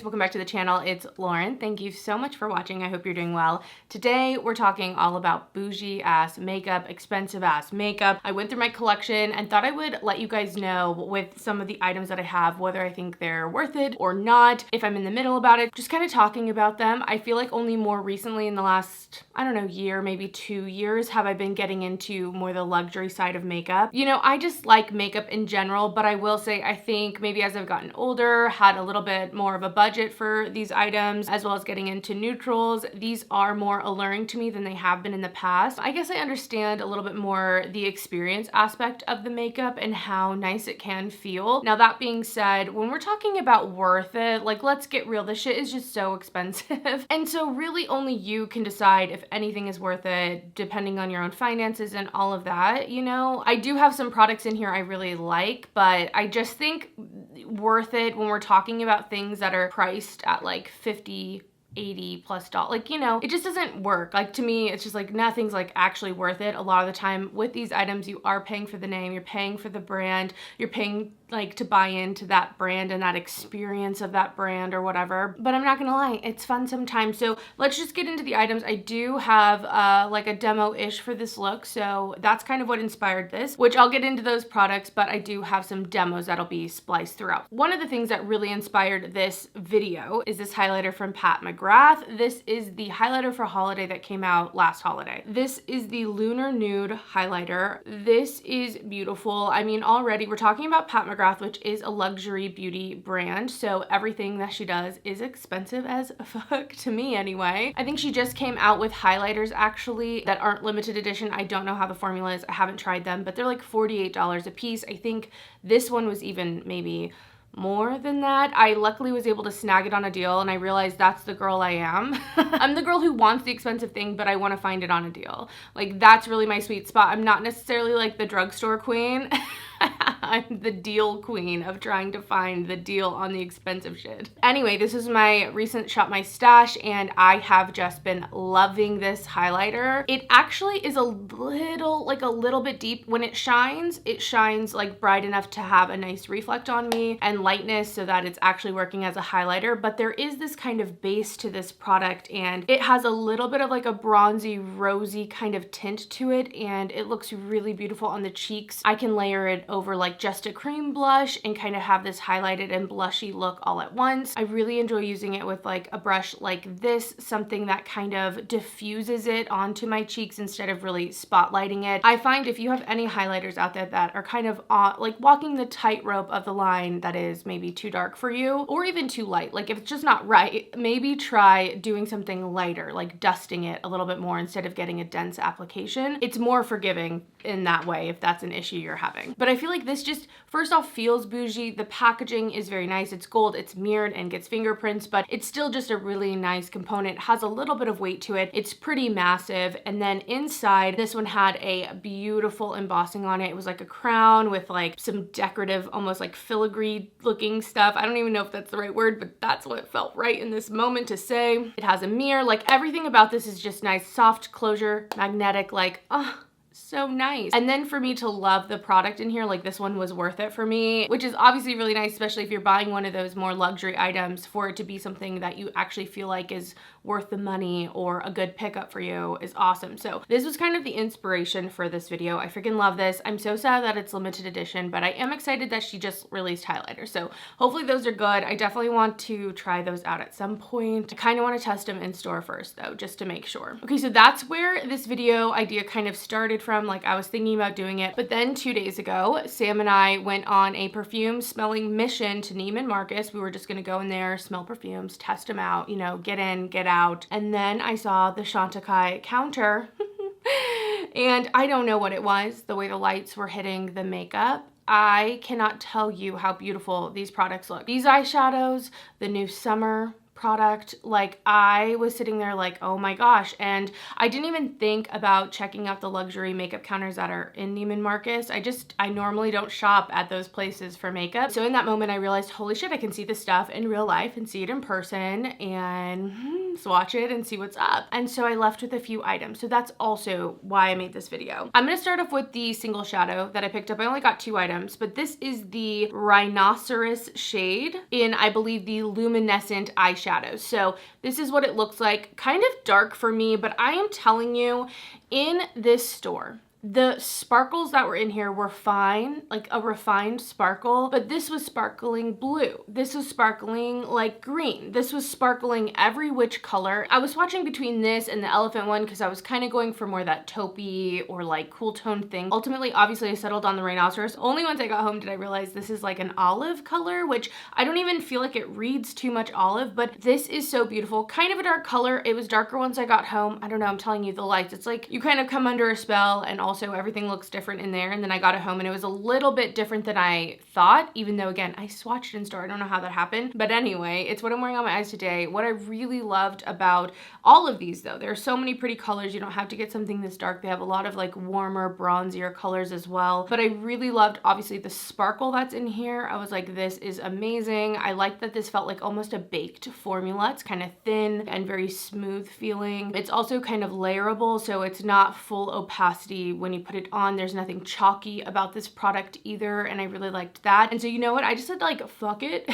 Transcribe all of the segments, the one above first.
welcome back to the channel. It's Lauren. Thank you so much for watching. I hope you're doing well. Today we're talking all about bougie ass makeup, expensive ass makeup. I went through my collection and thought I would let you guys know with some of the items that I have, whether I think they're worth it or not, if I'm in the middle about it, just kind of talking about them. I feel like only more recently in the last, I don't know, year, maybe 2 years, have I been getting into more the luxury side of makeup. You know, I just like makeup in general, but I will say I think maybe as I've gotten older, had a little bit more of a budget for these items, as well as getting into neutrals, these are more alluring to me than they have been in the past. I guess I understand a little bit more the experience aspect of the makeup and how nice it can feel. Now that being said, when we're talking about worth it, like let's get real, this shit is just so expensive. And so really only you can decide if anything is worth it, depending on your own finances and all of that, you know? I do have some products in here I really like, but I just think worth it when we're talking about things that are priced at like $50, $80+ like, you know, it just doesn't work. Like to me, it's just like nothing's like actually worth it. A lot of the time with these items, you are paying for the name, you're paying for the brand, you're paying like to buy into that brand and that experience of that brand or whatever. But I'm not gonna lie, it's fun sometimes. So let's just get into the items. I do have like a demo-ish for this look. So that's kind of what inspired this, which I'll get into those products, but I do have some demos that'll be spliced throughout. One of the things that really inspired this video is this highlighter from Pat McGrath. This is the highlighter for holiday that came out last holiday. This is the Lunar Nude Highlighter. This is beautiful. I mean, already we're talking about Pat McGrath, which is a luxury beauty brand. So everything that she does is expensive as fuck to me anyway. I think she just came out with highlighters actually that aren't limited edition. I don't know how the formula is. I haven't tried them, but they're like $48 a piece. I think this one was even maybe more than that. I luckily was able to snag it on a deal and I realized that's the girl I am. I'm the girl who wants the expensive thing, but I want to find it on a deal. Like that's really my sweet spot. I'm not necessarily like the drugstore queen. I'm the deal queen of trying to find the deal on the expensive shit. Anyway, this is my recent Shop My Stash and I have just been loving this highlighter. It actually is a little bit deep. When it shines like bright enough to have a nice reflect on me and lightness so that it's actually working as a highlighter, but there is this kind of base to this product and it has a little bit of like a bronzy, rosy kind of tint to it and it looks really beautiful on the cheeks. I can layer it over like just a cream blush and kind of have this highlighted and blushy look all at once. I really enjoy using it with like a brush like this, something that kind of diffuses it onto my cheeks instead of really spotlighting it. I find if you have any highlighters out there that are kind of like walking the tightrope of the line that is maybe too dark for you or even too light, like if it's just not right, maybe try doing something lighter, like dusting it a little bit more instead of getting a dense application. It's more forgiving in that way if that's an issue you're having. But I feel like this just first off feels bougie. The packaging is very nice. It's gold, it's mirrored and gets fingerprints, but it's still just a really nice component. It has a little bit of weight to it. It's pretty massive. And then inside, this one had a beautiful embossing on it. It was like a crown with like some decorative, almost like filigree looking stuff. I don't even know if that's the right word, but that's what felt right in this moment to say. It has a mirror, like everything about this is just nice, soft closure, magnetic, like, oh, so nice. And then for me to love the product in here, like this one was worth it for me, which is obviously really nice, especially if you're buying one of those more luxury items, for it to be something that you actually feel like is worth the money or a good pickup for you is awesome. So this was kind of the inspiration for this video. I freaking love this. I'm so sad that it's limited edition, but I am excited that she just released highlighters. So hopefully those are good. I definitely want to try those out at some point. I kind of want to test them in store first though, just to make sure. Okay, so that's where this video idea kind of started from. Like I was thinking about doing it, but then 2 days ago, Sam and I went on a perfume smelling mission to Neiman Marcus. We were just gonna go in there, smell perfumes, test them out, you know, get in, get out. And then I saw the Chantecaille counter and I don't know what it was, the way the lights were hitting the makeup. I cannot tell you how beautiful these products look. These eyeshadows, the new summer product, like I was sitting there like, oh my gosh. And I didn't even think about checking out the luxury makeup counters that are in Neiman Marcus. I normally don't shop at those places for makeup. So in that moment I realized, holy shit, I can see this stuff in real life and see it in person. And swatch it and see what's up. And so I left with a few items. So that's also why I made this video. I'm gonna start off with the single shadow that I picked up. I only got 2 items, but this is the Rhinoceros shade in, I believe, the Luminescent eyeshadow. So this is what it looks like. Kind of dark for me, but I am telling you, in this store, the sparkles that were in here were fine, like a refined sparkle, but this was sparkling blue. This was sparkling like green. This was sparkling every which color. I was swatching between this and the elephant one because I was kind of going for more that taupey or like cool toned thing. Ultimately, obviously I settled on the Rhinoceros. Only once I got home did I realize this is like an olive color, which I don't even feel like it reads too much olive, but this is so beautiful. Kind of a dark color. It was darker once I got home. I don't know, I'm telling you, the lights, it's like you kind of come under a spell, and also everything looks different in there. And then I got it home and it was a little bit different than I thought, even though again, I swatched in store. I don't know how that happened, but anyway, it's what I'm wearing on my eyes today. What I really loved about all of these though, there are so many pretty colors. You don't have to get something this dark. They have a lot of like warmer, bronzier colors as well. But I really loved obviously the sparkle that's in here. I was like, this is amazing. I like that this felt like almost a baked formula. It's kind of thin and very smooth feeling. It's also kind of layerable, so it's not full opacity when you put it on. There's nothing chalky about this product either, and I really liked that. And so you know what, I just said like fuck it.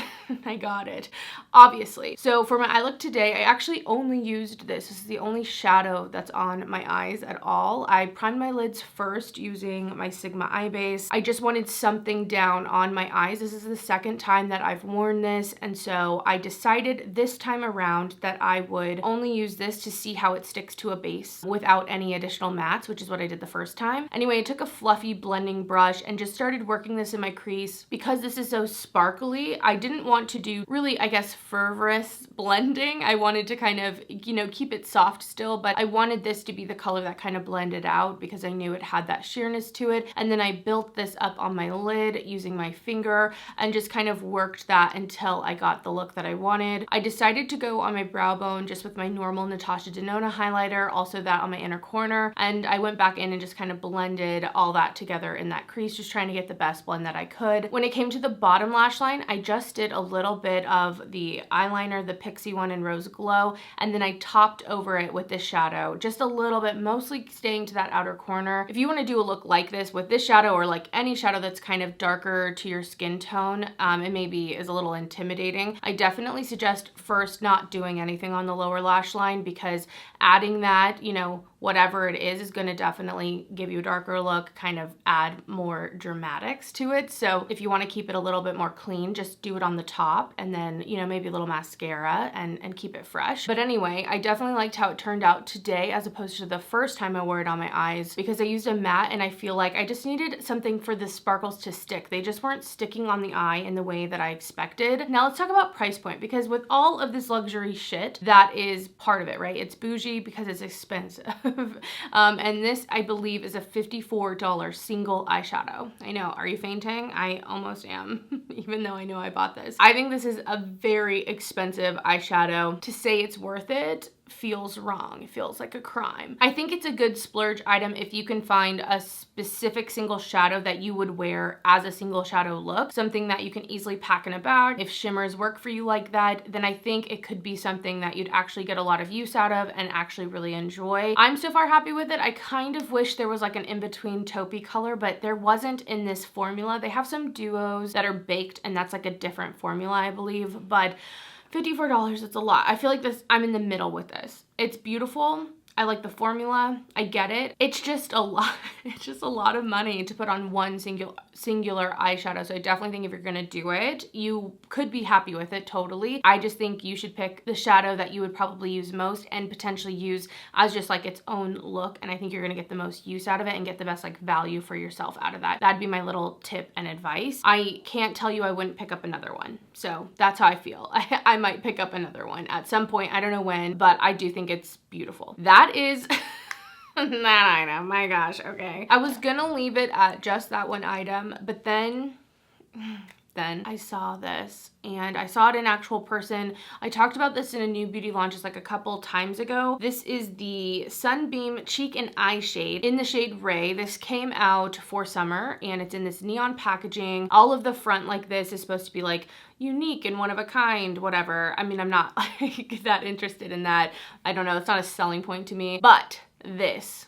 I got it, obviously. So for my eye look today, I actually only used this. This is the only shadow that's on my eyes at all. I primed my lids first using my Sigma eye base. I just wanted something down on my eyes. This is the second time that I've worn this, and so I decided this time around that I would only use this to see how it sticks to a base without any additional mattes, which is what I did the first time. Anyway, I took a fluffy blending brush and just started working this in my crease. Because this is so sparkly, I didn't want to do really, I guess, fervorous blending. I wanted to kind of, you know, keep it soft still, but I wanted this to be the color that kind of blended out because I knew it had that sheerness to it. And then I built this up on my lid using my finger and just kind of worked that until I got the look that I wanted. I decided to go on my brow bone just with my normal Natasha Denona highlighter, also that on my inner corner, and I went back in and just kind of blended all that together in that crease, just trying to get the best blend that I could. When it came to the bottom lash line, I just did a little bit of the eyeliner, the Pixie one in Rose Glow, and then I topped over it with this shadow, just a little bit, mostly staying to that outer corner. If you want to do a look like this with this shadow or like any shadow that's kind of darker to your skin tone, it maybe is a little intimidating. I definitely suggest first not doing anything on the lower lash line, because adding that, you know, whatever it is going to definitely give you a darker look, kind of add more dramatics to it. So if you want to keep it a little bit more clean, just do it on the top and then, you know, maybe a little mascara and keep it fresh. But anyway, I definitely liked how it turned out today as opposed to the first time I wore it on my eyes, because I used a matte and I feel like I just needed something for the sparkles to stick. They just weren't sticking on the eye in the way that I expected. Now let's talk about price point, because with all of this luxury shit, that is part of it, right? It's bougie because it's expensive. And this, I believe, is a $54 single eyeshadow. I know, are you fainting? I almost am, even though I know I bought this. I think this is a very expensive eyeshadow. To say it's worth it feels wrong. It feels like a crime. I think it's a good splurge item if you can find a specific single shadow that you would wear as a single shadow look, something that you can easily pack in a bag. If shimmers work for you like that, then I think it could be something that you'd actually get a lot of use out of and actually really enjoy. I'm so far happy with it. I kind of wish there was like an in-between taupey color, but there wasn't in this formula. They have some duos that are baked, and that's like a different formula, I believe, but $54, it's a lot. I feel like this, I'm in the middle with this. It's beautiful. I like the formula. I get it. It's just a lot. It's just a lot of money to put on one singular eyeshadow. So I definitely think if you're gonna do it, you could be happy with it totally. I just think you should pick the shadow that you would probably use most and potentially use as just like its own look. And I think you're gonna get the most use out of it and get the best like value for yourself out of that. That'd be my little tip and advice. I can't tell you I wouldn't pick up another one. So that's how I feel. I might pick up another one at some point. I don't know when, but I do think it's beautiful. That is that item. My gosh, okay. I was gonna leave it at just that one item, but then then I saw this, and I saw it in actual person. I talked about this in a new beauty launch just like a couple times ago. This is the Sunbeam Cheek and Eye Shade in the shade Ray. This came out for summer, and it's in this neon packaging. All of the front like this is supposed to be like unique and one of a kind, whatever. I mean, I'm not like that interested in that. I don't know, it's not a selling point to me, but this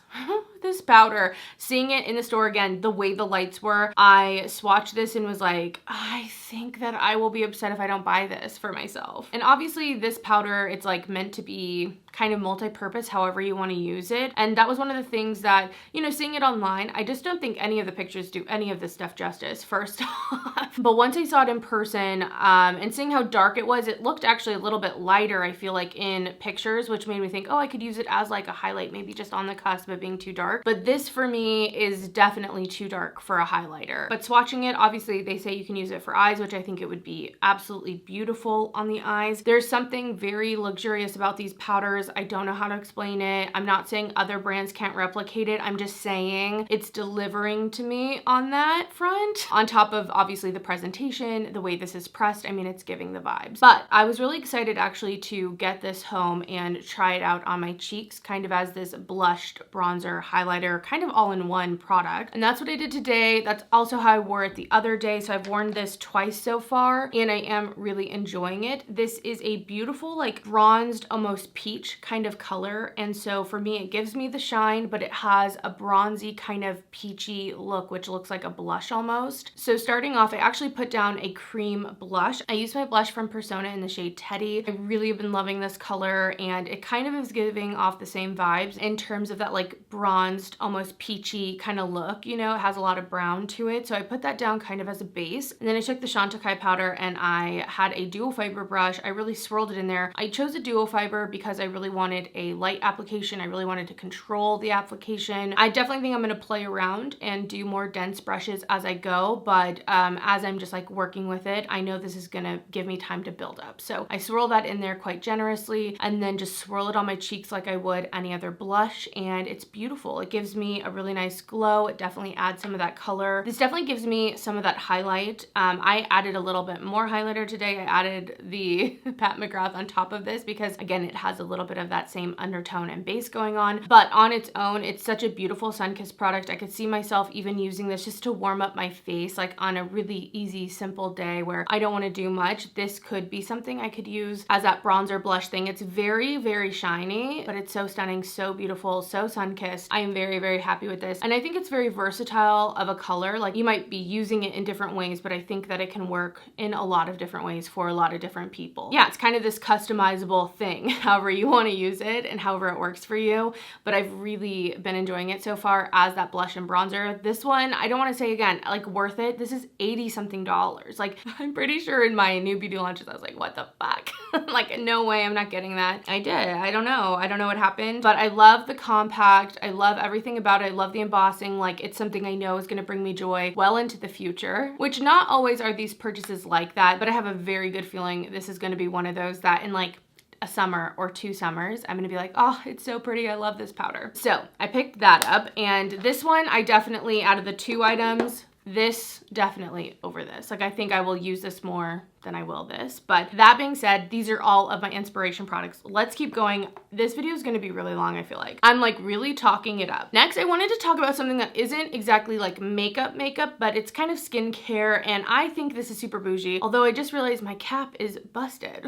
powder, seeing it in the store again, the way the lights were, I swatched this and was like, I think that I will be upset if I don't buy this for myself. And obviously this powder, it's like meant to be kind of multi-purpose, however you want to use it. And that was one of the things that, you know, seeing it online, I just don't think any of the pictures do any of this stuff justice, first off. But once I saw it in person, and seeing how dark it was, it looked actually a little bit lighter, I feel like, in pictures, which made me think, oh, I could use it as like a highlight, maybe just on the cusp of being too dark. But this for me is definitely too dark for a highlighter. But swatching it, obviously they say you can use it for eyes, which I think it would be absolutely beautiful on the eyes. There's something very luxurious about these powders. I don't know how to explain it. I'm not saying other brands can't replicate it. I'm just saying it's delivering to me on that front. On top of obviously the presentation, the way this is pressed, I mean, it's giving the vibes. But I was really excited actually to get this home and try it out on my cheeks, kind of as this blushed bronzer highlighter, kind of all in one product. And that's what I did today. That's also how I wore it the other day. So I've worn this twice so far, and I am really enjoying it. This is a beautiful, like bronzed, almost peach kind of color. And so for me, it gives me the shine, but it has a bronzy kind of peachy look, which looks like a blush almost. So starting off, I actually put down a cream blush. I used my blush from Persona in the shade Teddy. I really have been loving this color, and it kind of is giving off the same vibes in terms of that like bronzed, almost peachy kind of look. You know, it has a lot of brown to it. So I put that down kind of as a base. And then I took the Chantecaille powder and I had a dual fiber brush. I really swirled it in there. I chose a dual fiber because I really wanted a light application. I really wanted to control the application. I definitely think I'm going to play around and do more dense brushes as I go, but as I'm just like working with it, I know this is going to give me time to build up. So I swirl that in there quite generously and then just swirl it on my cheeks like I would any other blush, and it's beautiful. It gives me a really nice glow. It definitely adds some of that color. This definitely gives me some of that highlight. I added a little bit more highlighter today. I added the Pat McGrath on top of this because again, it has a little bit of that same undertone and base going on, but on its own, it's such a beautiful sun-kissed product. I could see myself even using this just to warm up my face, like on a really easy, simple day where I don't want to do much. This could be something I could use as that bronzer blush thing. It's very, very shiny, but it's so stunning, so beautiful, so sun-kissed. I am very, very happy with this. And I think it's very versatile of a color. Like you might be using it in different ways, but I think that it can work in a lot of different ways for a lot of different people. Yeah, it's kind of this customizable thing, however you want to use it and however it works for you. But I've really been enjoying it so far as that blush and bronzer. This one, I don't want to say again, like worth it. This is $80 something. Like I'm pretty sure in my new beauty launches, I was like, what the fuck? Like no way, I'm not getting that. I did. I don't know what happened, but I love the compact. I love everything about it. I love the embossing. Like it's something I know is going to bring me joy well into the future, which not always are these purchases like that, but I have a very good feeling this is going to be one of those that in like a summer or 2 summers, I'm gonna be like, oh, it's so pretty. I love this powder. So I picked that up, and this one, I definitely, out of the 2 items, this definitely over this. Like I think I will use this more than I will this. But that being said, these are all of my inspiration products. Let's keep going. This video is going to be really long, I feel like. I'm like really talking it up. Next, I wanted to talk about something that isn't exactly like makeup, but it's kind of skincare, and I think this is super bougie, although I just realized my cap is busted.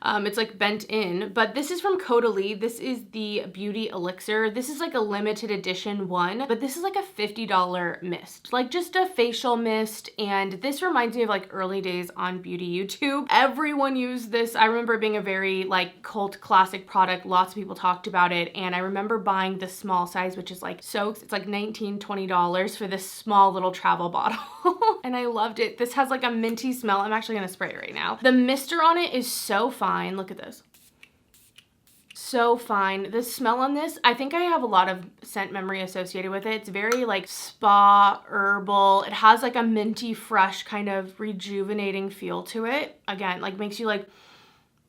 It's like bent in, but this is from Caudalie. This is the Beauty Elixir. This is like a limited edition one, but this is like a $50 mist, like just a facial mist, and this reminds me of like early days on beauty YouTube. Everyone used this. I remember it being a very like cult classic product. Lots of people talked about it, and I remember buying the small size, which is like it's like $19, $20 for this small little travel bottle. And I loved it. This has like a minty smell. I'm actually gonna spray it right now. The mister on it is so fine. Look at this. So fine. The smell on this, I think I have a lot of scent memory associated with it. It's very like spa herbal. It has like a minty fresh kind of rejuvenating feel to it. Again, like makes you like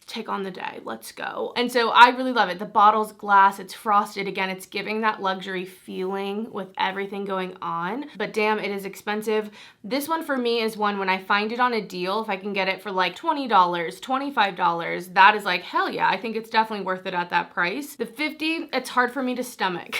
take on the day. Let's go. And so I really love it. The bottle's glass, it's frosted. Again, it's giving that luxury feeling with everything going on, but damn, it is expensive. This one for me is one when I find it on a deal, if I can get it for like $20, $25, that is like, hell yeah, I think it's definitely worth it at that price. The $50, it's hard for me to stomach.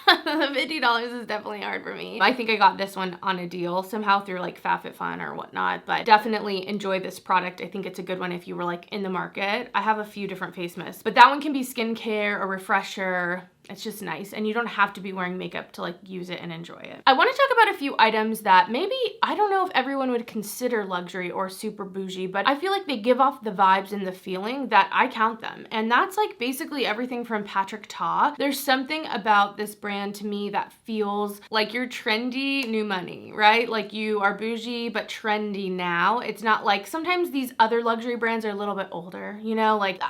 The $50 is definitely hard for me. I think I got this one on a deal somehow through like FabFitFun or whatnot, but definitely enjoy this product. I think it's a good one if you were like in the market. I have a few different face mists, but that one can be skincare or refresher. It's just nice, and you don't have to be wearing makeup to like use it and enjoy it. I want to talk about a few items that maybe, I don't know if everyone would consider luxury or super bougie, but I feel like they give off the vibes and the feeling that I count them. And that's like basically everything from Patrick Ta. There's something about this brand to me that feels like you're trendy new money, right? Like you are bougie, but trendy now. It's not like sometimes these other luxury brands are a little bit older, you know, like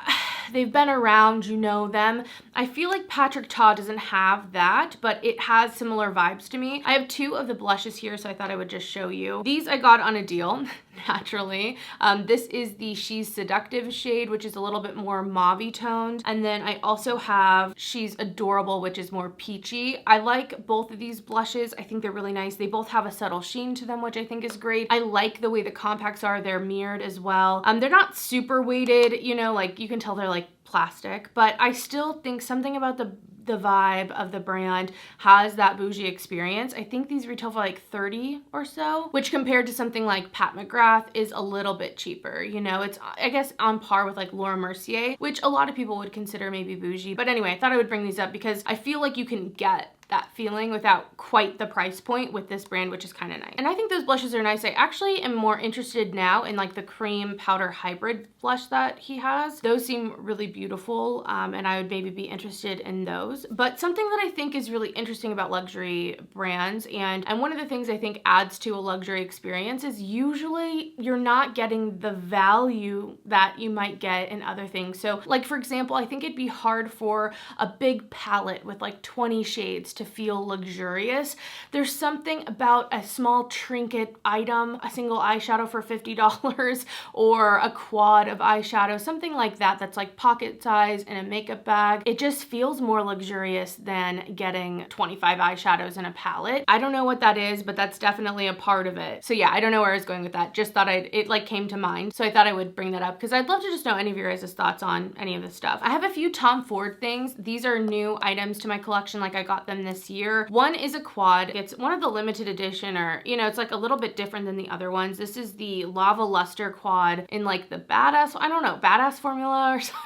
they've been around, you know them. I feel like Patrick Ta doesn't have that, but it has similar vibes to me. I have two of the blushes here, so I thought I would just show you. These I got on a deal, naturally. This is the She's Seductive shade, which is a little bit more mauve-y toned. And then I also have She's Adorable, which is more peachy. I like both of these blushes. I think they're really nice. They both have a subtle sheen to them, which I think is great. I like the way the compacts are. They're mirrored as well. They're not super weighted, you know, like you can tell they're like plastic, but I still think something about the vibe of the brand has that bougie experience. I think these retail for like $30 or so, which compared to something like Pat McGrath is a little bit cheaper. You know, it's, I guess, on par with like Laura Mercier, which a lot of people would consider maybe bougie. But anyway, I thought I would bring these up because I feel like you can get that feeling without quite the price point with this brand, which is kind of nice. And I think those blushes are nice. I actually am more interested now in like the cream powder hybrid blush that he has. Those seem really beautiful, and I would maybe be interested in those. But something that I think is really interesting about luxury brands, and one of the things I think adds to a luxury experience is usually you're not getting the value that you might get in other things. So like, for example, I think it'd be hard for a big palette with like 20 shades to feel luxurious. There's something about a small trinket item, a single eyeshadow for $50 or a quad of eyeshadow, something like that, that's like pocket size in a makeup bag. It just feels more luxurious than getting 25 eyeshadows in a palette. I don't know what that is, but that's definitely a part of it. So yeah, I don't know where I was going with that. Just thought it like came to mind. So I thought I would bring that up because I'd love to just know any of your guys' thoughts on any of this stuff. I have a few Tom Ford things. These are new items to my collection. Like I got them this year. One is a quad. It's one of the limited edition, or you know, it's like a little bit different than the other ones. This is the Lava Luster quad in like the badass, I don't know, badass formula or something.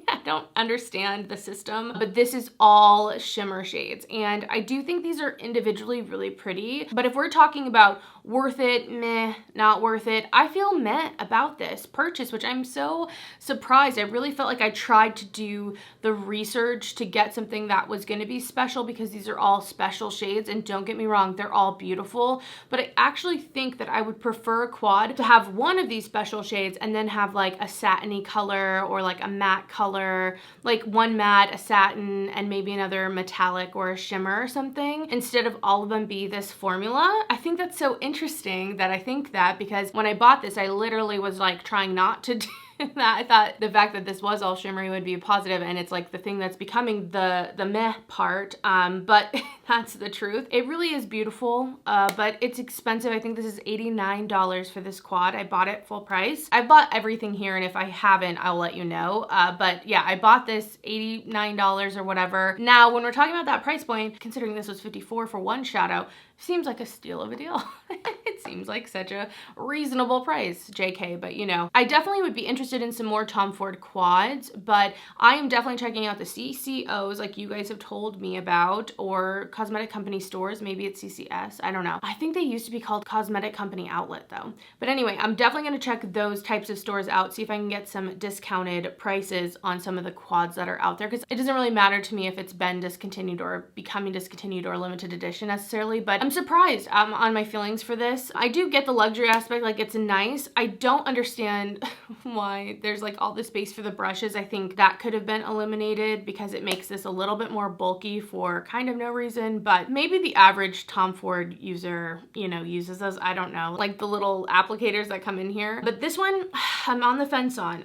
I don't understand the system, but this is all shimmer shades. And I do think these are individually really pretty, but if we're talking about worth it, meh, not worth it, I feel meh about this purchase, which I'm so surprised. I really felt like I tried to do the research to get something that was going to be special because these are all special shades, and don't get me wrong, they're all beautiful, but I actually think that I would prefer a quad to have one of these special shades and then have like a satiny color or like a matte color, like one matte, a satin, and maybe another metallic or a shimmer or something, instead of all of them be this formula. I think that's so interesting that I think that, because when I bought this, I literally was like trying not to do that. I thought the fact that this was all shimmery would be a positive, and it's like the thing that's becoming the meh part, but that's the truth. It really is beautiful, but it's expensive. I think this is $89 for this quad. I bought it full price. I bought everything here, and if I haven't, I'll let you know, but yeah, I bought this $89 or whatever. Now, when we're talking about that price point, considering this was $54 for one shadow, seems like a steal of a deal. It seems like such a reasonable price, JK, but you know, I definitely would be interested in some more Tom Ford quads, but I am definitely checking out the CCOs like you guys have told me about, or cosmetic company stores. Maybe it's CCS, I don't know. I think they used to be called Cosmetic Company Outlet though. But anyway, I'm definitely gonna check those types of stores out, see if I can get some discounted prices on some of the quads that are out there, because it doesn't really matter to me if it's been discontinued or becoming discontinued or limited edition necessarily, but I'm surprised on my feelings for this. I do get the luxury aspect, like it's nice. I don't understand why there's like all this space for the brushes. I think that could have been eliminated because it makes this a little bit more bulky for kind of no reason, but maybe the average Tom Ford user, you know, uses those. I don't know, like the little applicators that come in here. But this one, I'm on the fence on.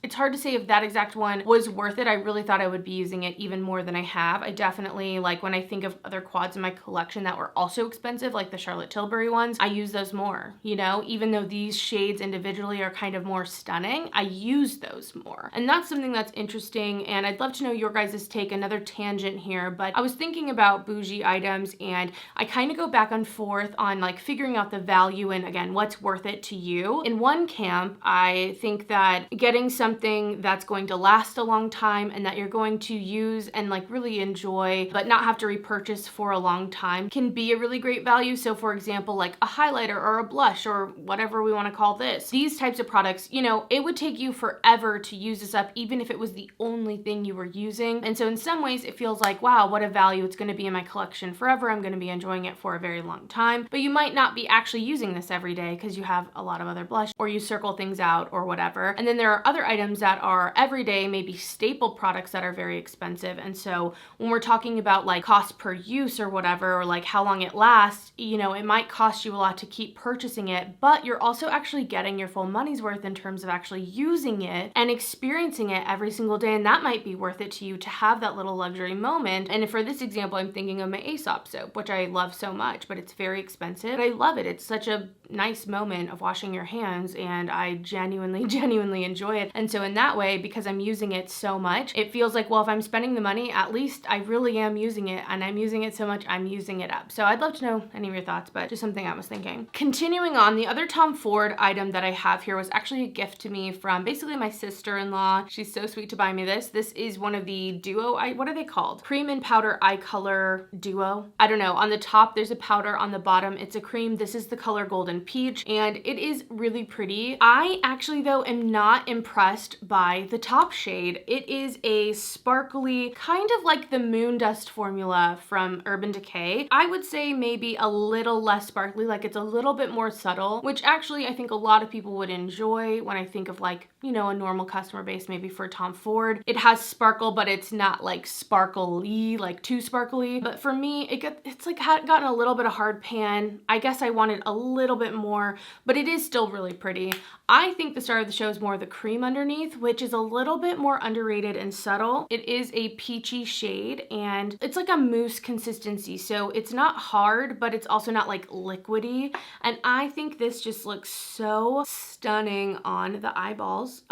it's hard to say if that exact one was worth it. I really thought I would be using it even more than I have. I definitely, like, when I think of other quads in my collection that were also expensive, like the Charlotte Tilbury ones, I use those more, you know? Even though these shades individually are kind of more stunning, I use those more. And that's something that's interesting, and I'd love to know your guys' take. Another tangent here, but I was thinking about bougie items, and I kind of go back and forth on like figuring out the value and, again, what's worth it to you. In one camp, I think that getting something that's going to last a long time and that you're going to use and like really enjoy but not have to repurchase for a long time can be a really great value. So for example, like a highlighter or a blush or whatever we want to call this, these types of products, you know, it would take you forever to use this up even if it was the only thing you were using. And so in some ways it feels like, wow, what a value. It's going to be in my collection forever. I'm going to be enjoying it for a very long time. But you might not be actually using this every day because you have a lot of other blush or you circle things out or whatever. And then there are other items that are everyday, maybe staple products that are very expensive. And so when we're talking about like cost per use or whatever, or like how long it lasts, you know, it might cost you a lot to keep purchasing it, but you're also actually getting your full money's worth in terms of actually using it and experiencing it every single day. And that might be worth it to you to have that little luxury moment. And for this example, I'm thinking of my Aesop soap, which I love so much, but it's very expensive. But I love it. It's such a nice moment of washing your hands, and I genuinely enjoy it. And so in that way, because I'm using it so much, it feels like, well, if I'm spending the money, at least I really am using it, and I'm using it so much, I'm using it up. So I'd love to know any of your thoughts, but just something I was thinking. Continuing on, the other Tom Ford item that I have here was actually a gift to me from basically my sister-in-law. She's so sweet to buy me this. This is one of the duo, what are they called? Cream and powder eye color duo. I don't know. On the top, there's a powder. On the bottom, it's a cream. This is the color Golden Peach, and it is really pretty. I actually, though, am not impressed by the top shade. It is a sparkly, kind of like the Moon Dust formula from Urban Decay. I would say maybe a little less sparkly, like it's a little bit more subtle, which actually I think a lot of people would enjoy when I think of like, you know, a normal customer base maybe for Tom Ford. It has sparkle, but it's not like sparkly, like too sparkly. But for me, it's like gotten a little bit of hard pan. I guess I wanted a little bit more, but it is still really pretty. I think the star of the show is more the cream underneath, which is a little bit more underrated and subtle. It is a peachy shade, and it's like a mousse consistency. So it's not hard, but it's also not like liquidy. And I think this just looks so stunning on the eyeballs.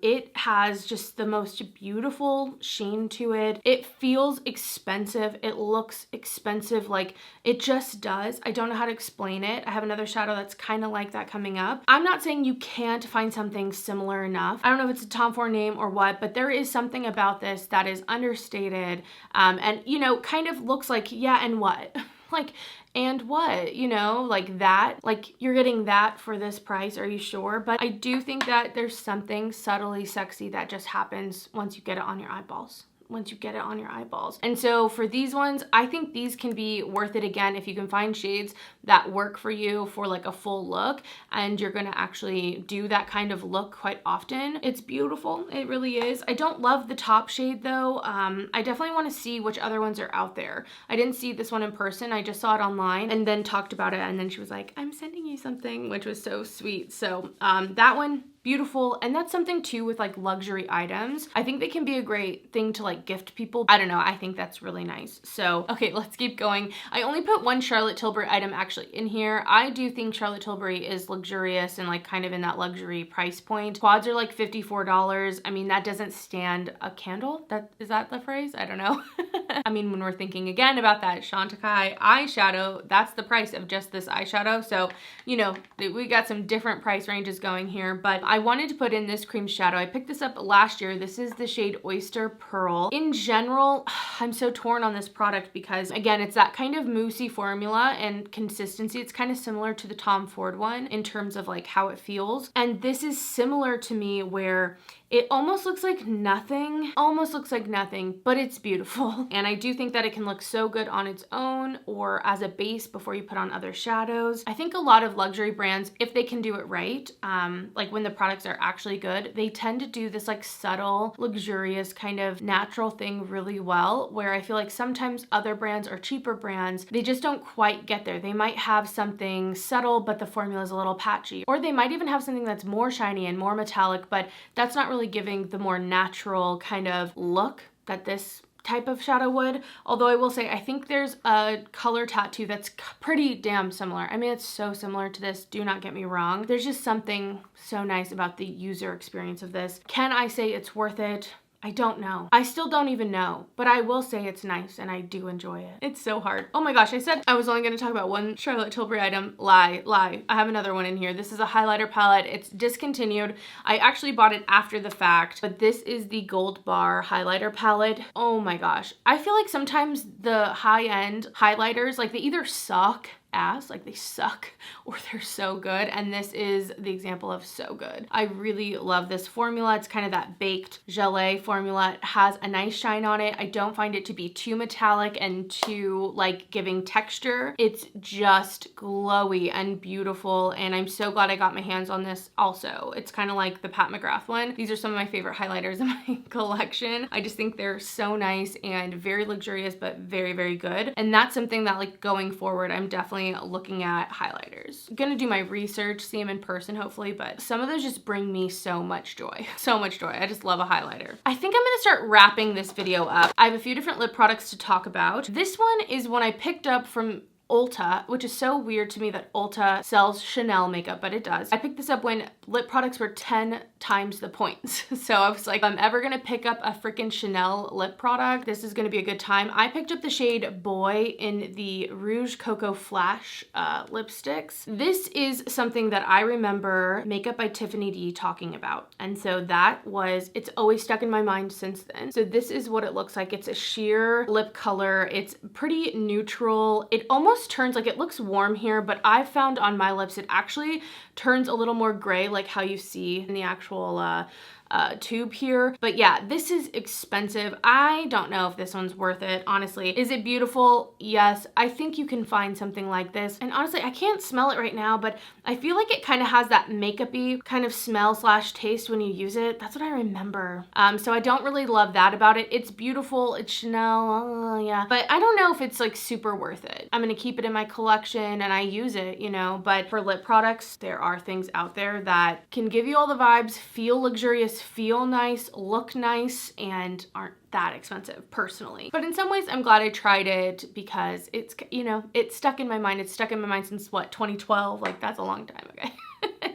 It has just the most beautiful sheen to it. It feels expensive. It looks expensive. Like it just does. I don't know how to explain it. I have another shadow that's kind of like that coming up. I'm not saying you can't find something similar enough. I don't know if it's a Tom Ford name or what, but there is something about this that is understated, and you know, kind of looks like, yeah, and what? Like, and what, you know, like that, like you're getting that for this price, are you sure? But I do think that there's something subtly sexy that just happens once you get it on your eyeballs. And so for these ones, I think these can be worth it again if you can find shades that work for you for like a full look and you're gonna actually do that kind of look quite often. It's beautiful, it really is. I don't love the top shade though. I definitely want to see which other ones are out there. I didn't see this one in person, I just saw it online and then talked about it, and then she was like, I'm sending you something, which was so sweet. So that one, beautiful. And that's something too with like luxury items. I think they can be a great thing to like gift people. I don't know, I think that's really nice. So, okay, let's keep going. I only put one Charlotte Tilbury item actually in here. I do think Charlotte Tilbury is luxurious and like kind of in that luxury price point. Quads are like $54. I mean, that doesn't stand a candle. Is that the phrase? I don't know. I mean, when we're thinking again about that Chantecaille eyeshadow, that's the price of just this eyeshadow. So, you know, we got some different price ranges going here, but I wanted to put in this cream shadow. I picked this up last year. This is the shade Oyster Pearl. In general, I'm so torn on this product because again, it's that kind of moussey formula and consistency. It's kind of similar to the Tom Ford one in terms of like how it feels. And this is similar to me where it almost looks like nothing, but it's beautiful. And I do think that it can look so good on its own or as a base before you put on other shadows. I think a lot of luxury brands, if they can do it right, like when the products are actually good, they tend to do this like subtle, luxurious kind of natural thing really well, where I feel like sometimes other brands or cheaper brands, they just don't quite get there. They might have something subtle, but the formula is a little patchy, or they might even have something that's more shiny and more metallic, but that's not really really giving the more natural kind of look that this type of shadow would. Although I will say, I think there's a color tattoo that's pretty damn similar. I mean, it's so similar to this, do not get me wrong. There's just something so nice about the user experience of this. Can I say it's worth it? I don't know. I still don't even know, but I will say it's nice and I do enjoy it. It's so hard. Oh my gosh, I said I was only gonna talk about one Charlotte Tilbury item. Lie. I have another one in here. This is a highlighter palette. It's discontinued. I actually bought it after the fact, but this is the Gold Bar highlighter palette. Oh my gosh. I feel like sometimes the high-end highlighters, like they either suck ass, like they suck, or they're so good, and this is the example of so good. I really love this formula. It's kind of that baked gelée formula. It has a nice shine on it. I don't find it to be too metallic and too like giving texture. It's just glowy and beautiful, and I'm so glad I got my hands on this also. It's kind of like the Pat McGrath one. These are some of my favorite highlighters in my collection. I just think they're so nice and very luxurious, but very, very good. And that's something that like going forward, I'm definitely looking at highlighters. I'm gonna do my research, see them in person hopefully, but some of those just bring me so much joy. So much joy. I just love a highlighter. I think I'm gonna start wrapping this video up. I have a few different lip products to talk about. This one is one I picked up from Ulta, which is so weird to me that Ulta sells Chanel makeup, but it does. I picked this up when lip products were 10 times the points. So I was like, if I'm ever gonna pick up a freaking Chanel lip product, this is gonna be a good time. I picked up the shade Boy in the Rouge Coco Flash lipsticks. This is something that I remember Makeup by Tiffany D talking about. And so it's always stuck in my mind since then. So this is what it looks like. It's a sheer lip color. It's pretty neutral. It almost turns, like it looks warm here, but I've found on my lips it actually turns a little more gray, like how you see in the actual tube here. But yeah, this is expensive. I don't know if this one's worth it, honestly. Is it beautiful? Yes. I think you can find something like this. And honestly, I can't smell it right now, but I feel like it kind of has that makeup-y kind of smell slash taste when you use it. That's what I remember. So I don't really love that about it. It's beautiful. It's Chanel, yeah. But I don't know if it's like super worth it. I'm gonna keep it in my collection and I use it, you know, but for lip products, there are things out there that can give you all the vibes, feel luxurious, feel nice, look nice, and aren't that expensive personally. But in some ways, I'm glad I tried it because it's, you know, it's stuck in my mind. It's stuck in my mind since what, 2012? Like that's a long time ago.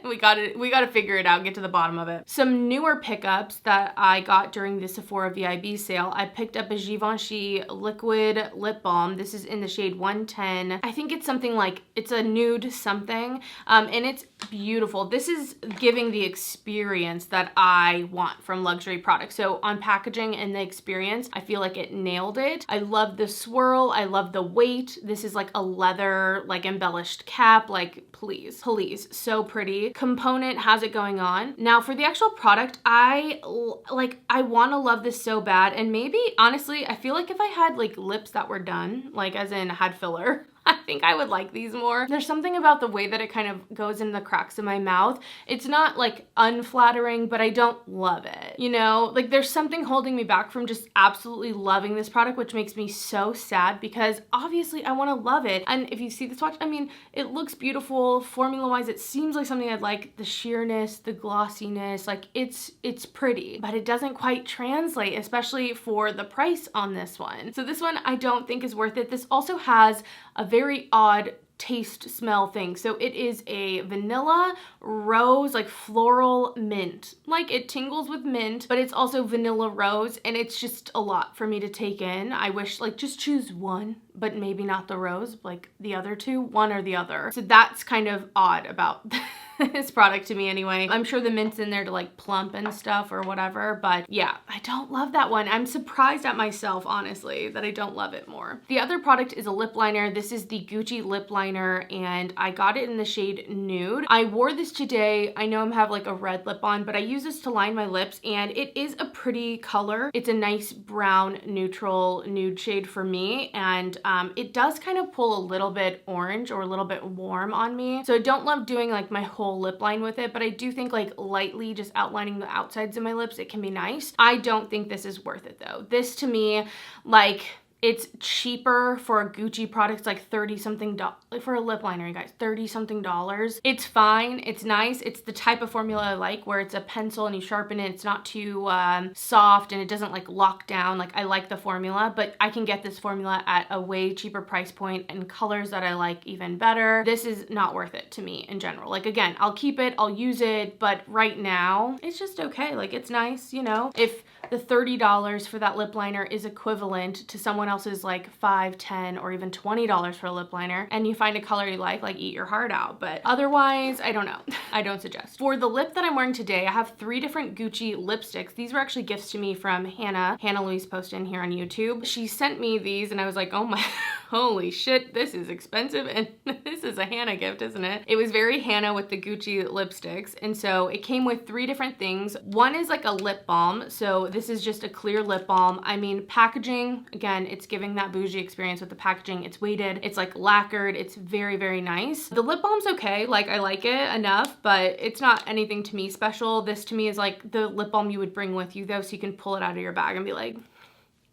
We gotta figure it out, get to the bottom of it. Some newer pickups that I got during the Sephora VIB sale. I picked up a Givenchy liquid lip balm. This is in the shade 110. I think it's something like, it's a nude something, and it's beautiful. This is giving the experience that I want from luxury products. So on packaging and the experience, I feel like it nailed it. I love the swirl. I love the weight. This is like a leather, like embellished cap, like please, so pretty. Component has it going on. Now for the actual product, I want to love this so bad. And maybe honestly, I feel like if I had like lips that were done, like as in had filler, I think I would like these more. There's something about the way that it kind of goes in the cracks of my mouth. It's not like unflattering, but I don't love it. You know, like there's something holding me back from just absolutely loving this product, which makes me so sad because obviously I want to love it. And if you see this swatch, I mean, it looks beautiful. Formula wise, it seems like something I'd like. The sheerness, the glossiness, like it's pretty, but it doesn't quite translate, especially for the price on this one. So this one I don't think is worth it. This also has a very odd taste smell thing. So it is a vanilla rose, like floral mint. Like it tingles with mint, but it's also vanilla rose, and it's just a lot for me to take in. I wish like just choose one, but maybe not the rose, like the other two, one or the other. So that's kind of odd about this product to me anyway. I'm sure the mint's in there to like plump and stuff or whatever, but yeah, I don't love that one. I'm surprised at myself, honestly, that I don't love it more. The other product is a lip liner. This is the Gucci lip liner, and I got it in the shade Nude. I wore this today. I know I'm have like a red lip on, but I use this to line my lips, and it is a pretty color. It's a nice brown, neutral nude shade for me, and it does kind of pull a little bit orange or a little bit warm on me. So I don't love doing like my whole lip line with it, but I do think like lightly just outlining the outsides of my lips, it can be nice. I don't think this is worth it though. This to me, like, It's cheaper for a Gucci product. It's like 30 something for a lip liner, you guys, 30 something dollars. It's fine, it's nice. It's the type of formula I like, where it's a pencil and you sharpen it. It's not too soft and it doesn't like lock down. Like, I like the formula, but I can get this formula at a way cheaper price point and colors that I like even better. This is not worth it to me in general. Like, again, I'll keep it, I'll use it, but right now it's just okay. Like, it's nice, you know. If the $30 for that lip liner is equivalent to someone else's like $5, $10, or even $20 for a lip liner, and you find a color you like eat your heart out. But otherwise, I don't know. I don't suggest. For the lip that I'm wearing today, I have 3 different Gucci lipsticks. These were actually gifts to me from Hannah Louise posted here on YouTube. She sent me these and I was like, oh my, holy shit, this is expensive. And this is a Hannah gift, isn't it? It was very Hannah with the Gucci lipsticks. And so it came with 3 different things. One is like a lip balm. So this is just a clear lip balm. I mean, packaging, again, it's giving that bougie experience with the packaging. It's weighted, it's like lacquered. It's very, very nice. The lip balm's okay. Like, I like it enough, but it's not anything to me special. This to me is like the lip balm you would bring with you though, so you can pull it out of your bag and be like,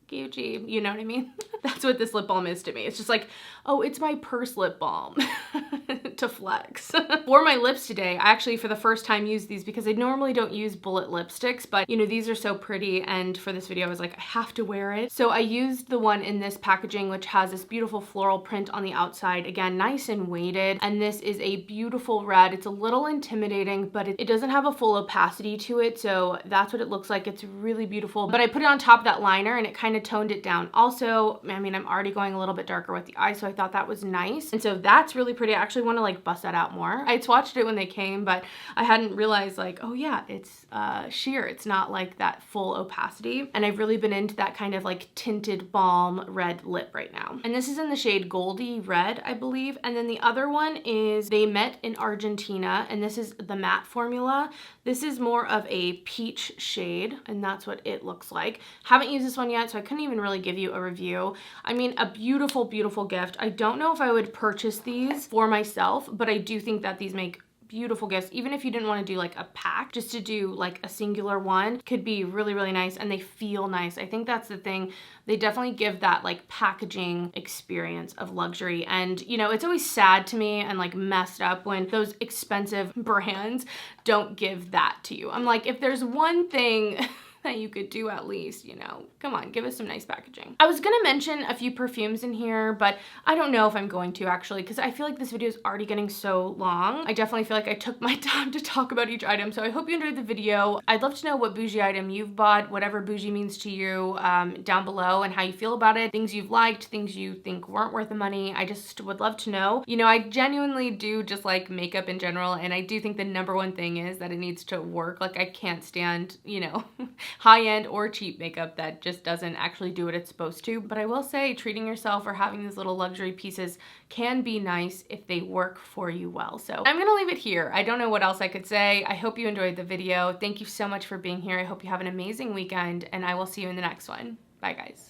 Gucci, you know what I mean? That's what this lip balm is to me. It's just like, oh, it's my purse lip balm to flex. For my lips today, I actually for the first time used these because I normally don't use bullet lipsticks, but you know, these are so pretty, and for this video I was like, I have to wear it. So I used the one in this packaging, which has this beautiful floral print on the outside, again, nice and weighted, and this is a beautiful red. It's a little intimidating, but it doesn't have a full opacity to it, so that's what it looks like. It's really beautiful, but I put it on top of that liner and it kind of toned it down. Also, I mean, I'm already going a little bit darker with the eye, so I thought that was nice. And so that's really pretty. I actually want to like bust that out more. I swatched it when they came, but I hadn't realized like, oh yeah, it's sheer. It's not like that full opacity. And I've really been into that kind of like tinted balm red lip right now. And this is in the shade Goldie Red, I believe. And then the other one is They Met in Argentina, and this is the matte formula. This is more of a peach shade, and that's what it looks like. Haven't used this one yet, so I couldn't even really give you a review. I mean, a beautiful, beautiful gift. I don't know if I would purchase these for myself, but I do think that these make beautiful gifts. Even if you didn't want to do like a pack, just to do like a singular one could be really, really nice, and they feel nice. I think that's the thing. They definitely give that like packaging experience of luxury. And you know, it's always sad to me and like messed up when those expensive brands don't give that to you. I'm like, if there's one thing that you could do at least, you know, come on, give us some nice packaging. I was gonna mention a few perfumes in here, but I don't know if I'm going to actually, because I feel like this video is already getting so long. I definitely feel like I took my time to talk about each item, so I hope you enjoyed the video. I'd love to know what bougie item you've bought, whatever bougie means to you, down below, and how you feel about it, things you've liked, things you think weren't worth the money. I just would love to know. You know, I genuinely do just like makeup in general, and I do think the #1 thing is that it needs to work. Like, I can't stand, you know, high-end or cheap makeup that just doesn't actually do what it's supposed to. But I will say, treating yourself or having these little luxury pieces can be nice if they work for you well. So I'm gonna leave it here. I don't know what else I could say. I hope you enjoyed the video. Thank you so much for being here. I hope you have an amazing weekend, and I will see you in the next one. Bye, guys.